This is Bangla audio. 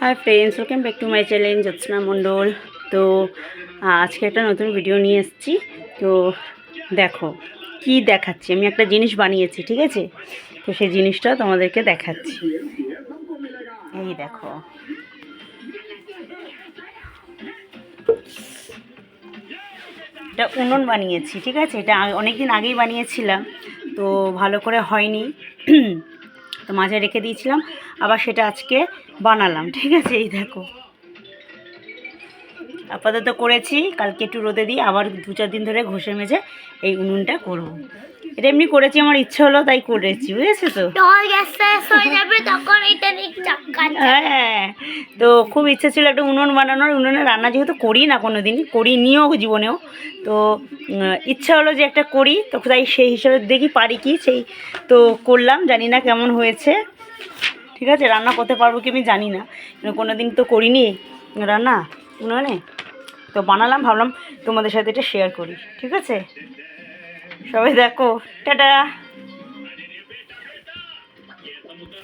High friends, welcome back to my channel Jyotsna Mondal. তো আজকে একটা নতুন ভিডিও নিয়ে এসেছি। তো দেখো কি দেখাচ্ছি, আমি একটা জিনিস বানিয়েছি, ঠিক আছে? তো সেই জিনিসটা তোমাদেরকে দেখাচ্ছি। এই দেখো, এটা উনুন বানিয়েছি, ঠিক আছে? এটা অনেক দিন আগেই বানিয়েছিলাম, তো ভালো করে হয়নি, তো মাঝে রেখে দিয়েছিলাম। আবার সেটা আজকে বানালাম, ঠিক আছে? এই দেখো, আপাতত করেছি, কালকে একটু রোদে দিই, আবার 2-4 দিন ধরে ঘষে মেজে এই উনুনটা করবো। এটা এমনি করেছি, আমার ইচ্ছে হলো তাই করেছি, বুঝেছো তো? হ্যাঁ, তো খুব ইচ্ছে ছিল একটা উনুন বানানোর। উনুনে রান্না যেহেতু করি না, কোনো দিন করিনিও জীবনেও, তো ইচ্ছা হলো যে একটা করি, তো তাই সেই হিসাবে দেখি পারি কি, সেই তো করলাম। জানি না কেমন হয়েছে, ঠিক আছে? রান্না করতে পারবো কি আমি জানি না, কোনো দিন তো করিনি রান্না উনুনে। তো বানালাম, ভাবলাম তোমাদের সাথে এটা শেয়ার করি, ঠিক আছে? সবাই দেখো, টাটা।